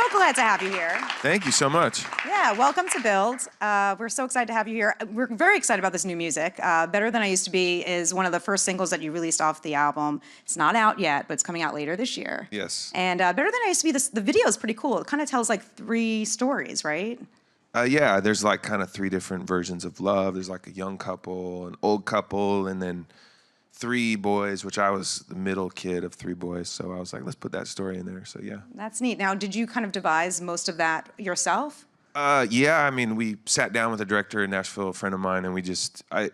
so glad to have you here. Thank you so much. Yeah, welcome to Build. We're so excited to have you here. We're very excited about this new music. Better Than I Used to Be is one of the first singles that you released off the album. It's not out yet, but it's coming out later this year. Yes. And Better Than I Used to Be, the video is pretty cool. It kind of tells like 3 stories, right? Yeah, there's like kind of 3 different versions of love. There's like a young couple, an old couple, and then 3 boys, which I was the middle kid of 3 boys. So I was like, let's put that story in there. So yeah. That's neat. Now, did you kind of devise most of that yourself? Yeah, I mean, we sat down with a director in Nashville, a friend of mine, and I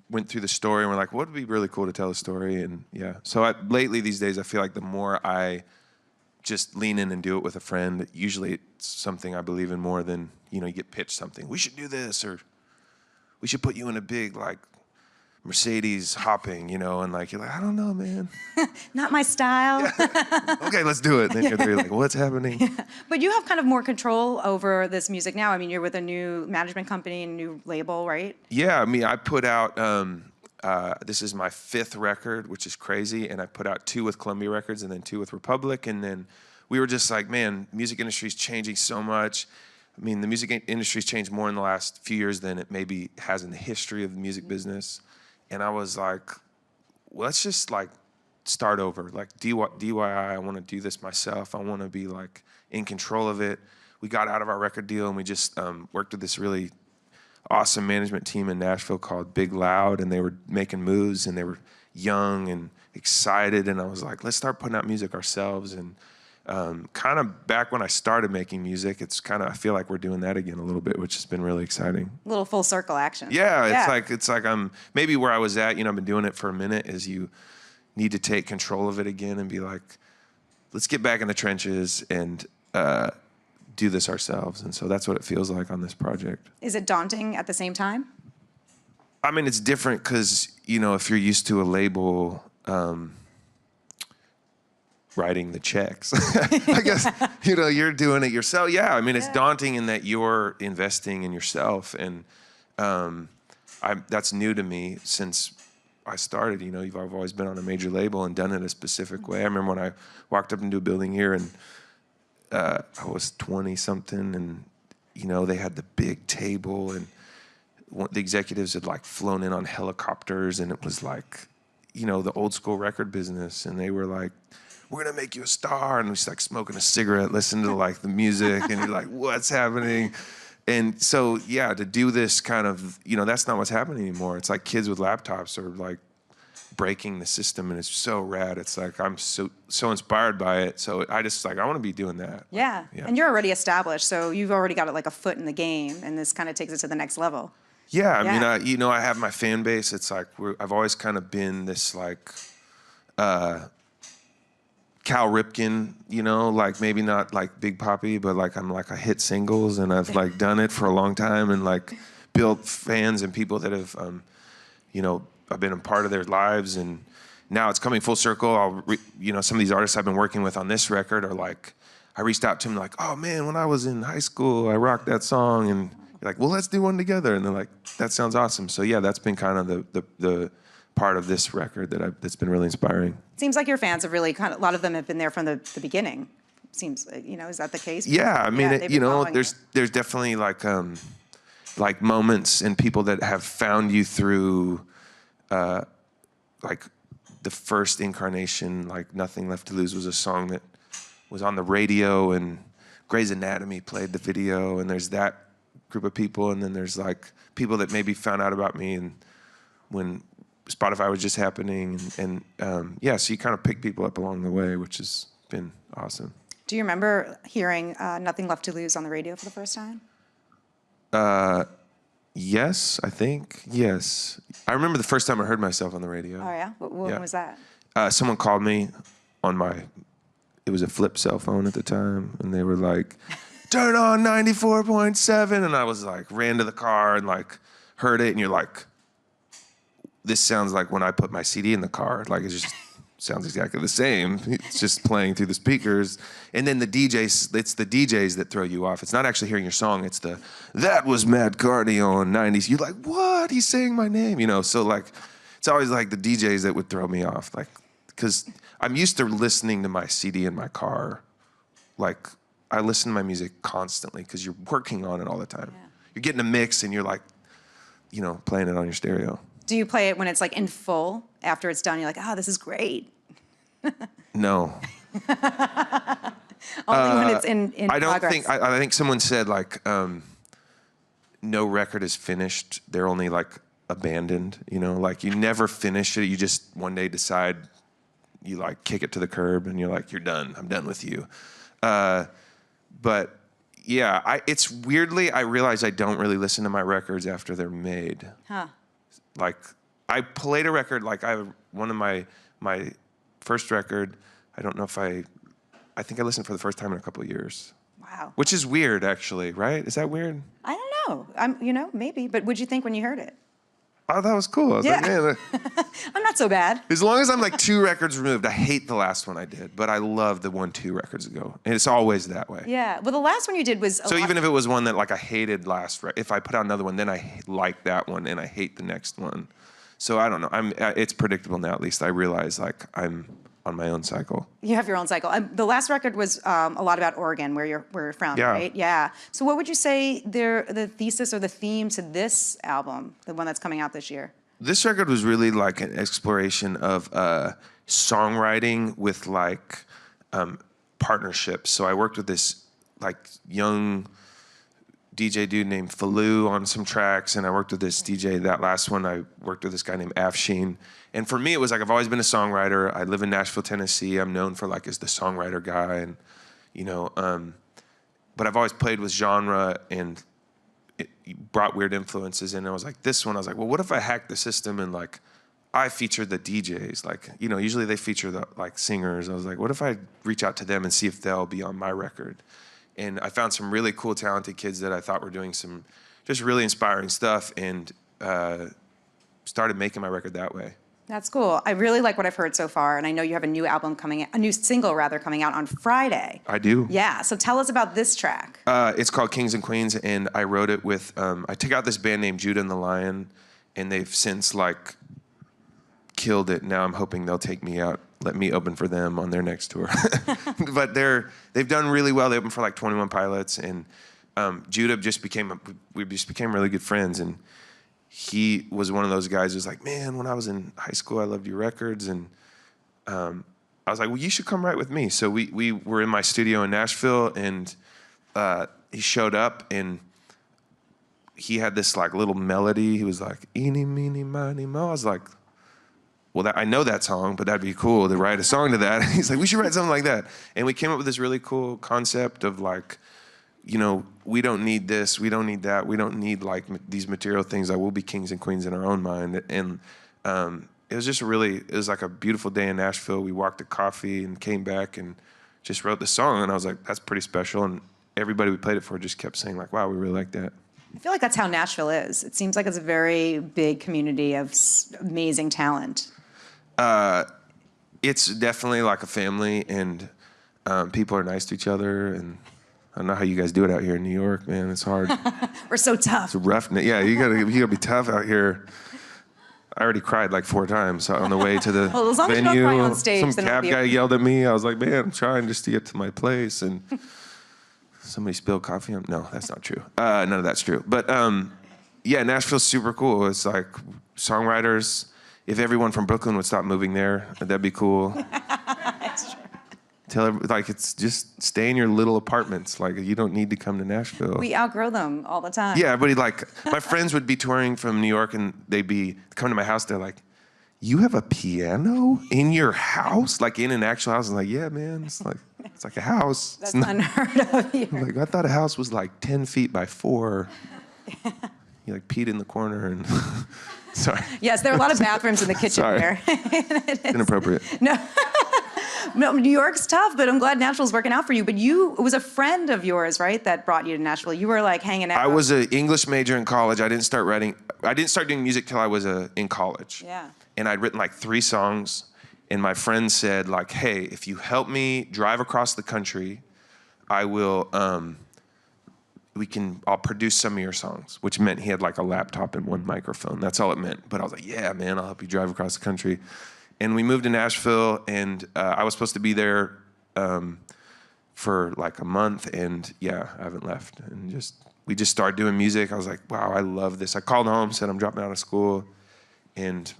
went through the story, and we're like, what would be really cool to tell a story? And yeah, so lately these days, I feel like the more I just lean in and do it with a friend, usually it's something I believe in more than, you know, you get pitched something. We should do this, or we should put you in a big, like, Mercedes hopping, you know, and like, you're like, I don't know, man. Not my style. Yeah. Okay, let's do it. Then you're like, what's happening? Yeah. But you have kind of more control over this music now. I mean, you're with a new management company and new label, right? Yeah, I mean, I put out, this is my 5th record, which is crazy, and I put out 2 with Columbia Records and then 2 with Republic, and then we were just like, man, music industry's changing so much. I mean, the music industry's changed more in the last few years than it maybe has in the history of the music business. And I was like, well, let's just like start over. Like DIY, I want to do this myself. I want to be like in control of it. We got out of our record deal and we just worked with this really awesome management team in Nashville called Big Loud, and they were making moves and they were young and excited. And I was like, let's start putting out music ourselves. And kind of back when I started making music, it's kind of, I feel like we're doing that again a little bit, which has been really exciting. A little full circle action. Yeah, it's like I'm maybe where I was at, you know, I've been doing it for a minute, is you need to take control of it again and be like, let's get back in the trenches and do this ourselves. And so that's what it feels like on this project. Is it daunting at the same time? I mean, it's different because, you know, if you're used to a label, writing the checks. I guess, you know, you're doing it yourself. Yeah, I mean, it's daunting in that you're investing in yourself. And that's new to me since I started. You know, I've always been on a major label and done it a specific way. I remember when I walked up into a building here and I was 20-something and, you know, they had the big table and the executives had like flown in on helicopters, and it was like, you know, the old school record business. And they were like, we're gonna make you a star, and we're just like smoking a cigarette, listening to like the music, and you're like, what's happening? And so, yeah, to do this kind of, you know, that's not what's happening anymore. It's like kids with laptops are like breaking the system, and it's so rad. It's like I'm so inspired by it. So I just like, I want to be doing that. Yeah. Yeah, and you're already established, so you've already got like a foot in the game, and this kind of takes it to the next level. Yeah, I mean, you know, I have my fan base. It's like I've always kind of been this like. Cal Ripken, you know, like maybe not like Big Papi, but like I'm like, I hit singles and I've like done it for a long time and like built fans and people that have, you know, I've been a part of their lives, and now it's coming full circle. You know, some of these artists I've been working with on this record are like, I reached out to them like, oh man, when I was in high school, I rocked that song, and you're like, well, let's do one together. And they're like, that sounds awesome. So yeah, that's been kind of the part of this record that's been really inspiring. It seems like your fans have really a lot of them have been there from the beginning. Seems, you know, is that the case? Yeah, I mean, you know, there's definitely like moments and people that have found you through like the first incarnation, like Nothing Left to Lose was a song that was on the radio, and Grey's Anatomy played the video, and there's that group of people, and then there's like people that maybe found out about me and when Spotify was just happening, and yeah, so you kind of pick people up along the way, which has been awesome. Do you remember hearing Nothing Left to Lose on the radio for the first time? Yes, I think, yes. I remember the first time I heard myself on the radio. Oh yeah? When was that? Someone called me on it was a flip cell phone at the time, and they were like, turn on 94.7, and I was like, ran to the car and like heard it, and you're like, this sounds like when I put my CD in the car. Like, it just sounds exactly the same. It's just playing through the speakers. And then it's the DJs that throw you off. It's not actually hearing your song. It's that was Mat Kearney on 90s. You're like, what? He's saying my name, you know? So like, it's always like the DJs that would throw me off. Like, because I'm used to listening to my CD in my car, like I listen to my music constantly because you're working on it all the time. Yeah. You're getting a mix and you're like, you know, playing it on your stereo. Do you play it when it's like in full? After it's done, you're like, oh, this is great. No. Only when it's in I don't progress. think, I think someone said like, no record is finished. They're only like abandoned, you know, like you never finish it. You just one day decide you like kick it to the curb and you're like, you're done. I'm done with you. But yeah, it's weirdly, I realize I don't really listen to my records after they're made. Huh. Like I played a record, like I have one of my first record. I don't know if I think I listened for the first time in a couple of years. Wow. Which is weird, actually, right? Is that weird? I don't know. You know, maybe. But what'd you think when you heard it? Oh, that was cool. I was like, man. I'm not so bad. As long as I'm like 2 records removed, I hate the last one I did, but I love the one 2 records ago. And it's always that way. Yeah. Well, the last one you did was So even if it was one that like I hated if I put out another one, then I like that one and I hate the next one. So I don't know. It's predictable now, at least. I realize like I'm on my own cycle. You have your own cycle. The last record was a lot about Oregon, where you're from, right? Yeah. So what would you say the thesis or the theme to this album, the one that's coming out this year? This record was really like an exploration of songwriting with like partnerships. So I worked with this like young DJ dude named Falou on some tracks, and I worked with this DJ. That last one, I worked with this guy named Afshin. And for me, it was like I've always been a songwriter. I live in Nashville, Tennessee. I'm known for like as the songwriter guy, and you know, but I've always played with genre and it brought weird influences in. And I was like, this one, I was like, well, what if I hacked the system and like I featured the DJs? Like, you know, usually they feature the like singers. I was like, what if I reach out to them and see if they'll be on my record? And I found some really cool, talented kids that I thought were doing some just really inspiring stuff, and started making my record that way. That's cool. I really like what I've heard so far, and I know you have a new single coming out on Friday. I do. Yeah. So tell us about this track. It's called Kings and Queens, and I wrote it with. I took out this band named Judah and the Lion, and they've since like killed it. Now I'm hoping they'll take me out, let me open for them on their next tour. But they've done really well. They opened for like 21 Pilots, and Judah we just became really good friends. And he was one of those guys who's like, man, when I was in high school, I loved your records. And I was like, well, you should come write with me. So we were in my studio in Nashville, and he showed up, and he had this like little melody. He was like, eeny, meeny, miny, mo. I was like, well, I know that song, but that'd be cool to write a song to that. He's like, we should write something like that. And we came up with this really cool concept of like, you know, we don't need this, we don't need that, we don't need like these material things. That we'll be kings and queens in our own mind. And it was just it was like a beautiful day in Nashville. We walked to coffee and came back and just wrote the song. And I was like, that's pretty special. And everybody we played it for just kept saying like, wow, we really like that. I feel like that's how Nashville is. It seems like it's a very big community of amazing talent. It's definitely like a family, and people are nice to each other. And I don't know how you guys do it out here in New York, man. It's hard. We're so tough. It's rough. Yeah, you gotta be tough out here. I already cried like 4 times on the way to the Well, as long as you venue. don't cry on stage, Some then cab it'll guy be yelled at me. I was like, man, I'm trying just to get to my place, and somebody spilled coffee on. No, that's not true. None of that's true. But yeah, Nashville's super cool. It's like songwriters. If everyone from Brooklyn would stop moving there, that'd be cool. It's just stay in your little apartments. Like, you don't need to come to Nashville. We outgrow them all the time. Yeah, everybody, like, my friends would be touring from New York, and they'd be come to my house. They're like, you have a piano in your house? Like, in an actual house? I'm like, yeah, man. It's like a house. That's unheard of here. Like, I thought a house was like 10 feet by 4. You like peed in the corner and... Sorry. Yes, there are a lot of bathrooms in the kitchen Sorry. here. Inappropriate. No, New York's tough, but I'm glad Nashville's working out for you. But it was a friend of yours, right, that brought you to Nashville. You were like hanging out. I was an English major in college. I didn't start doing music till I was in college. Yeah. And I'd written like 3 songs, and my friend said like, hey, if you help me drive across the country, I will, I'll produce some of your songs, which meant he had like a laptop and 1 microphone. That's all it meant. But I was like, yeah, man, I'll help you drive across the country. And we moved to Nashville, and I was supposed to be there for like a month, and yeah, I haven't left. And we just started doing music. I was like, wow, I love this. I called home, said I'm dropping out of school, and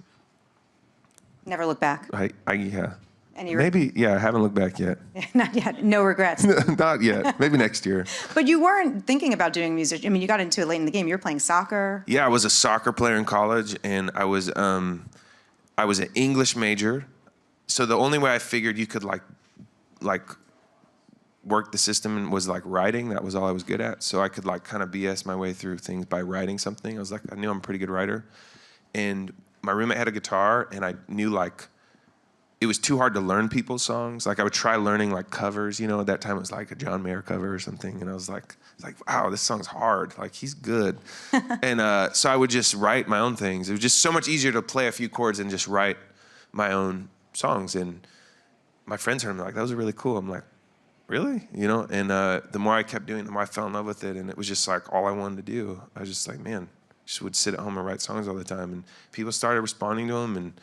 Never look back. Yeah. And you Maybe, yeah, I haven't looked back yet. Not yet. No regrets. Not yet. Maybe next year. But you weren't thinking about doing music. I mean, you got into it late in the game. You were playing soccer. Yeah, I was a soccer player in college, and I was an English major. So the only way I figured you could like work the system was like writing. That was all I was good at. So I could like kind of BS my way through things by writing something. I knew I'm a pretty good writer. And my roommate had a guitar, and I knew like it was too hard to learn people's songs. Like I would try learning like covers, you know, at that time it was like a John Mayer cover or something. And I was like, wow, this song's hard. Like he's good. And so I would just write my own things. It was just so much easier to play a few chords and just write my own songs. And my friends heard me like, that was really cool. I'm like, really? You know? And the more I kept doing it, the more I fell in love with it. And it was just like all I wanted to do. I was just like, man, just would sit at home and write songs all the time. And people started responding to them. And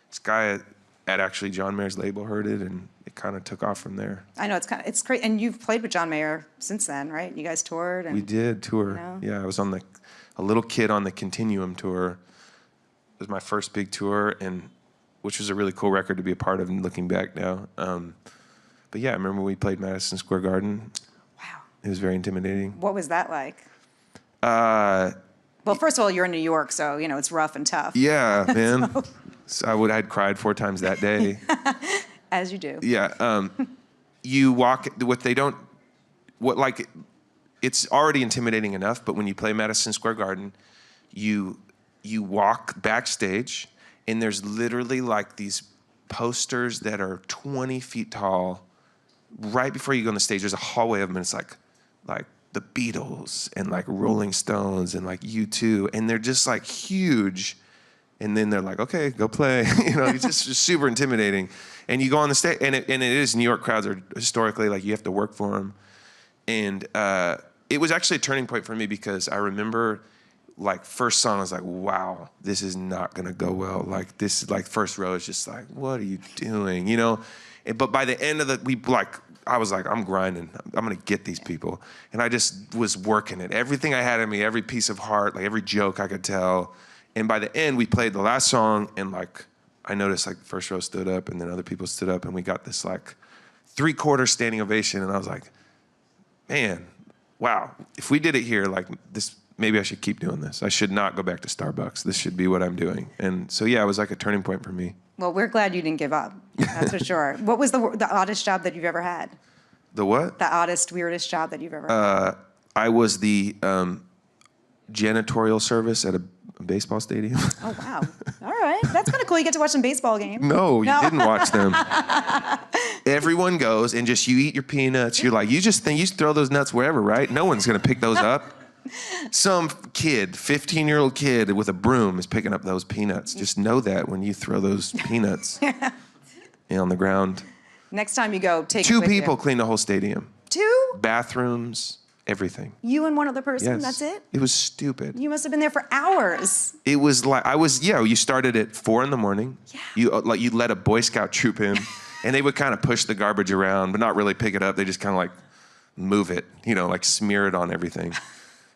this guy at actually John Mayer's label heard it, and it kind of took off from there. I know, it's great. And you've played with John Mayer since then, right? You guys toured. And, we did tour. You know? Yeah, I was on a little kid on the Continuum tour. It was my first big tour, and which was a really cool record to be a part of. And looking back now, but yeah, I remember we played Madison Square Garden. Wow. It was very intimidating. What was that like? Well, first of all, you're in New York, so you know it's rough and tough. Yeah, man. So I'd cried 4 times that day. As you do. Yeah. You walk, it's already intimidating enough, but when you play Madison Square Garden, you walk backstage, and there's literally like these posters that are 20 feet tall. Right before you go on the stage, there's a hallway of them, and it's like the Beatles and like Rolling Stones and like U2, and they're just like huge. And then they're like, okay, go play. You know, it's just super intimidating. And you go on the stage, and it is, New York crowds are historically, like, you have to work for them. And it was actually a turning point for me, because I remember, like, first song, I was like, wow, this is not going to go well. Like, this, like, first row is just like, what are you doing? You know? But by the end of I was like, I'm grinding. I'm going to get these people. And I just was working it. Everything I had in me, every piece of heart, like, every joke I could tell. And by the end, we played the last song, and like I noticed like the first row stood up, and then other people stood up, and we got this like 3/4 standing ovation. And I was like, man, wow, if we did it here, like this, maybe I should keep doing this. I should not go back to Starbucks. This should be what I'm doing. And so yeah, it was like a turning point for me. Well, we're glad you didn't give up. That's for sure. What was the oddest job that you've ever had? The what? The oddest, weirdest job that you've ever had? I was the janitorial service at a baseball stadium. Oh, wow. All right. That's kind of cool. You get to watch some baseball games. No, you didn't watch them. Everyone goes and just, you eat your peanuts. You're like, you just think you throw those nuts wherever, right? No one's going to pick those up. Some kid, 15-year-old kid with a broom is picking up those peanuts. Just know that when you throw those peanuts on the ground. Next time you go, take 2 it with people you. clean the whole stadium. 2? Bathrooms, everything. You and one other person? Yes. That's it? It was stupid. You must have been there for hours. It was like, you started at 4 in the morning. Yeah. You let a Boy Scout troop in, and they would kind of push the garbage around, but not really pick it up. They just kind of like move it, like smear it on everything.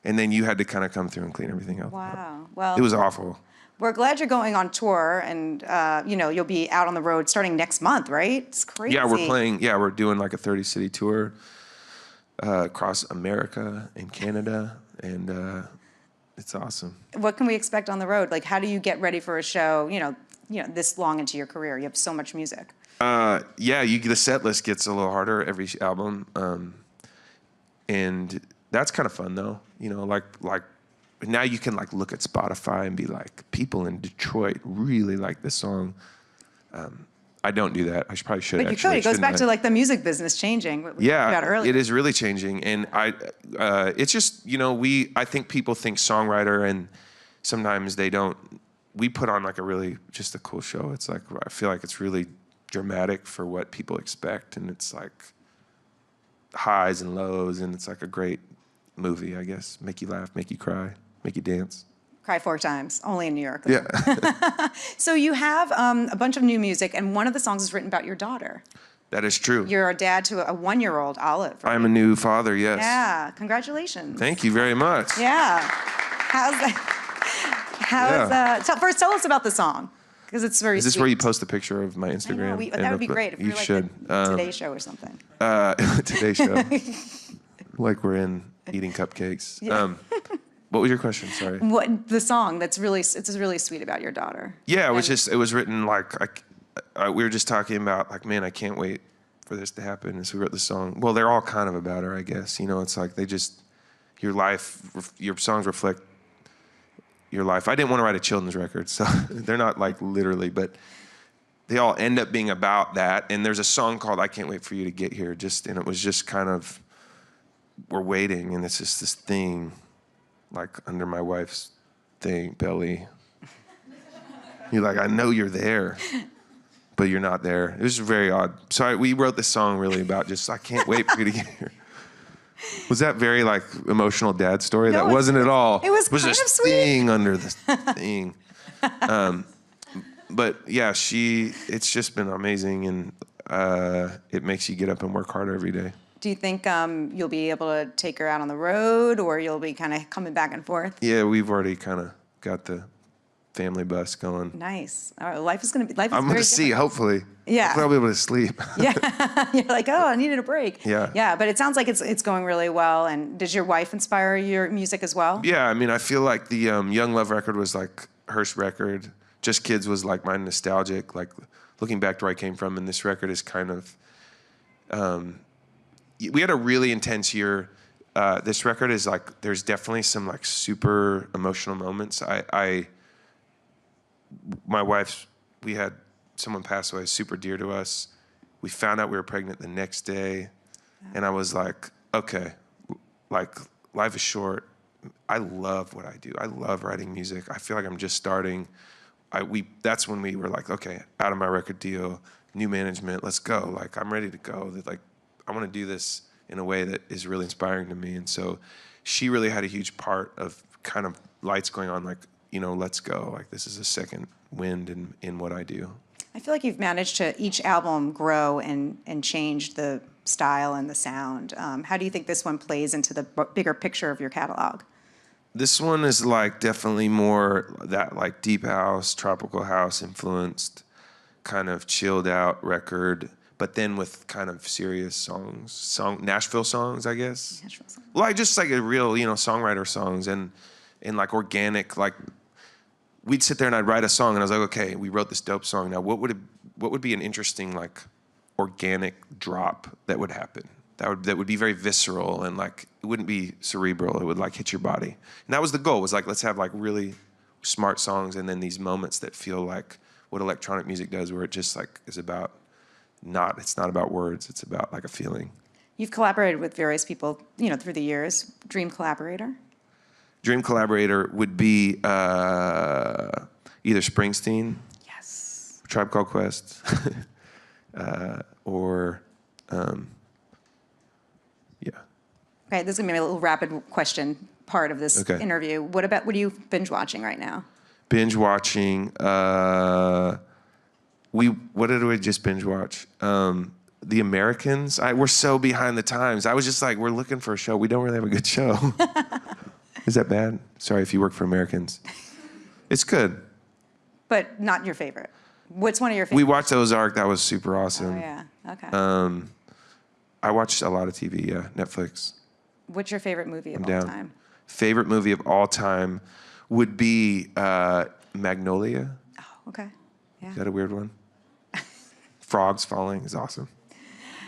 And then you had to kind of come through and clean everything up. Wow. Well, it was awful. We're glad you're going on tour, and you'll be out on the road starting next month, right? It's crazy. Yeah, we're doing like a 30-city tour across America and Canada, and it's awesome. What can we expect on the road? Like, how do you get ready for a show? This long into your career, you have so much music. The set list gets a little harder every album, and that's kind of fun though. Like now you can like look at Spotify and be like, people in Detroit really like this song. I don't do that. I probably should. But you could. It goes back to like the music business changing. What we talked about earlier. It is really changing, and it's just I think people think songwriter, and sometimes they don't. We put on like just a cool show. It's like I feel like it's really dramatic for what people expect, and it's like highs and lows, and it's like a great movie, I guess. Make you laugh, make you cry, make you dance. Cry 4 times, only in New York. Yeah. So you have a bunch of new music, and one of the songs is written about your daughter. That is true. You're a dad to a 1-year-old, Olive. Right? I'm a new father, yes. Yeah, congratulations. Thank you very much. Yeah. How's that? First, tell us about the song, because it's very Is this sweet. where you post a picture of my I Instagram? know, that would be great if you we were like should. the Today Show or something. Today Show. Like we're in eating cupcakes. Yeah. What was your question? Sorry. What the song it's really sweet about your daughter. Yeah, it was written like we were just talking about like, man, I can't wait for this to happen. And so we wrote the song. Well, they're all kind of about her, I guess. You know, it's like your songs reflect your life. I didn't want to write a children's record, so they're not like literally, but they all end up being about that. And there's a song called "I Can't Wait for You to Get Here," and it was just kind of, we're waiting, and it's just this thing, like under my wife's belly. You're like, I know you're there, but you're not there. It was very odd. So we wrote this song really about just, I can't wait for you to get here. Was that very like emotional dad story? No, that wasn't at all. It was kind of this sweet. thing under this thing. But yeah, it's just been amazing, and it makes you get up and work harder every day. Do you think you'll be able to take her out on the road, or you'll be kind of coming back and forth? Yeah, we've already kind of got the family bus going. Nice. All right, life is I'm very going to see, different. hopefully. Yeah. Hopefully I'll be able to sleep. Yeah. You're like, oh, I needed a break. Yeah. Yeah, but it sounds like it's going really well. And does your wife inspire your music as well? Yeah, I mean, I feel like the Young Love record was like her record. Just Kids was like my nostalgic, like looking back to where I came from. And this record is kind of, we had a really intense year. This record is like, there's definitely some like super emotional moments. My wife's, we had someone pass away super dear to us. We found out we were pregnant the next day. And I was like, okay, like life is short. I love what I do. I love writing music. I feel like I'm just starting. That's when we were like, okay, out of my record deal, new management, let's go. Like, I'm ready to go. Like, I want to do this in a way that is really inspiring to me. And so she really had a huge part of kind of lights going on, like, you know, let's go. Like, this is a second wind in what I do. I feel like you've managed to each album grow and change the style and the sound. How do you think this one plays into the bigger picture of your catalog? This one is like definitely more that like deep house, tropical house influenced, kind of chilled out record, but then with kind of serious songs, Nashville songs, I guess. Nashville songs. Like just like a real, you know, songwriter songs and like organic, like we'd sit there and I'd write a song and I was like, okay, we wrote this dope song. Now what would be an interesting like organic drop that would happen? That would be very visceral and like it wouldn't be cerebral. It would like hit your body. And that was the goal, was like, let's have like really smart songs and then these moments that feel like what electronic music does, where it just like is about it's not about words, it's about like a feeling. You've collaborated with various people, you know, through the years. Dream collaborator? Dream collaborator would be either Springsteen, Yes. Tribe Called Quest, or yeah. Okay, this is gonna be a little rapid question part of this interview. What are you binge watching right now? Binge watching. What did we just binge watch? The Americans. We're so behind the times. I was just like, we're looking for a show. We don't really have a good show. Is that bad? Sorry if you work for Americans. It's good. But not your favorite. What's one of your favorites? We watched Ozark. That was super awesome. Oh, yeah. Okay. I watched a lot of TV, yeah. Netflix. What's your favorite movie of all down. time? Favorite movie of all time would be Magnolia. Oh, okay. Yeah. Is that a weird one? Frogs Falling is awesome.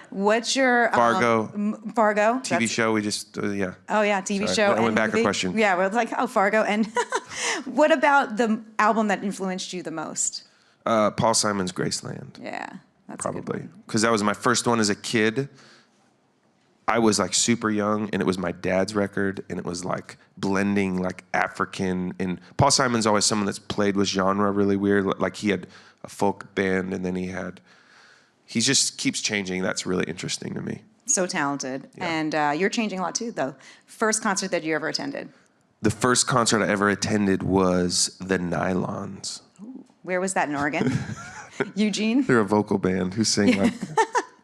What's your Fargo. Fargo? TV show we just, yeah. Oh, yeah, TV Sorry. show. I went back a question. Yeah, we're like, oh, Fargo. And what about the album that influenced you the most? Paul Simon's Graceland. Yeah, that's Probably. Because that was my first one as a kid. I was like super young, and it was my dad's record, and it was like blending like African. And Paul Simon's always someone that's played with genre really weird. Like he had a folk band, and then he just keeps changing. That's really interesting to me. So talented. Yeah. And you're changing a lot too, though. First concert that you ever attended? The first concert I ever attended was the Nylons. Where was that, in Oregon? Eugene? They're a vocal band who sing like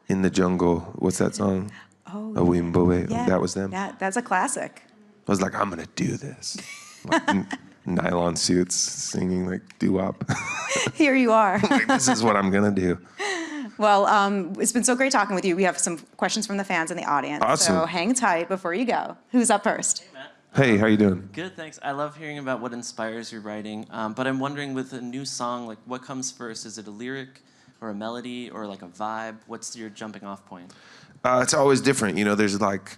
In the Jungle. What's that song? Oh, Awimbowe. yeah. That was them. That's a classic. I was like, I'm gonna do this. Like, nylon suits, singing like doo-wop. Here you are. Like, this is what I'm gonna do. Well, it's been so great talking with you. We have some questions from the fans in the audience. Awesome. So hang tight before you go. Who's up first? Hey, Matt. Hey, how you doing? Good, thanks. I love hearing about what inspires your writing, but I'm wondering with a new song, like what comes first? Is it a lyric or a melody or like a vibe? What's your jumping off point? It's always different. You know, there's like,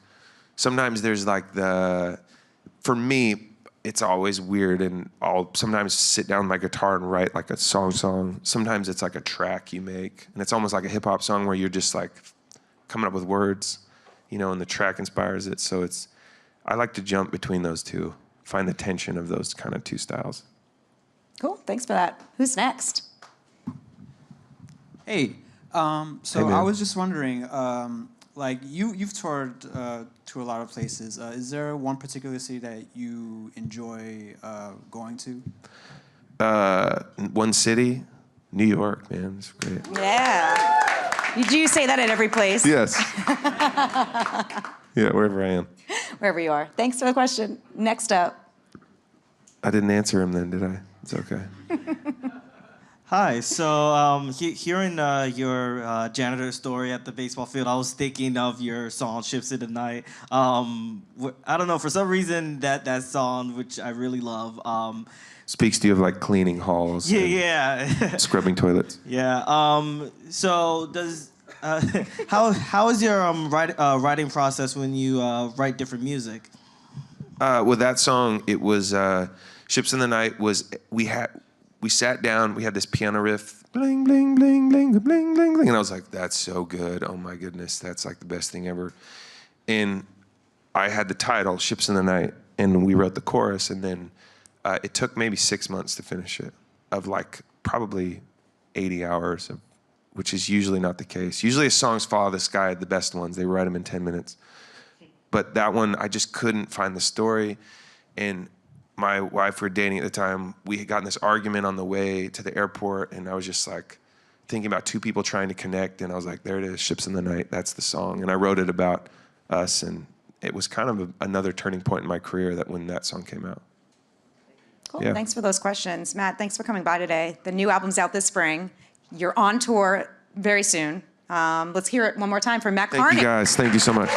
sometimes there's like for me, it's always weird, and I'll sometimes sit down with my guitar and write like a song. Sometimes it's like a track you make, and it's almost like a hip hop song where you're just like coming up with words, you know, and the track inspires it. So I like to jump between those two, find the tension of those kind of two styles. Cool. Thanks for that. Who's next? Hey, so Hey, man. I was just wondering, like you've toured to a lot of places. Is there one particular city that you enjoy going to? One city, New York, man, it's great. Yeah. Do you say that at every place? Yes. Yeah, wherever I am. Wherever you are. Thanks for the question. Next up. I didn't answer him then, did I? It's okay. Hi. So hearing your janitor story at the baseball field, I was thinking of your song "Ships in the Night." I don't know, for some reason that song, which I really love. Speaks to you of like cleaning halls. Yeah. Scrubbing toilets. Yeah. So does how is your writing process when you write different music? With that song, it was "Ships in the Night." We sat down. We had this piano riff, bling bling bling bling bling bling bling, and I was like, "That's so good! Oh my goodness, that's like the best thing ever." And I had the title "Ships in the Night," and we wrote the chorus, and then it took maybe 6 months to finish it, of like probably 80 hours, which is usually not the case. Usually, songs follow this guy, the best ones. They write them in 10 minutes. But that one, I just couldn't find the story. And my wife, we were dating at the time, we had gotten this argument on the way to the airport, and I was just like thinking about two people trying to connect, and I was like, there it is, Ships in the Night, that's the song. And I wrote it about us, and it was kind of another turning point in my career that when that song came out. Cool. Yeah. Thanks for those questions. Matt, thanks for coming by today. The new album's out this spring. You're on tour very soon. Let's hear it one more time from Matt Kearney. Thank you guys, thank you so much.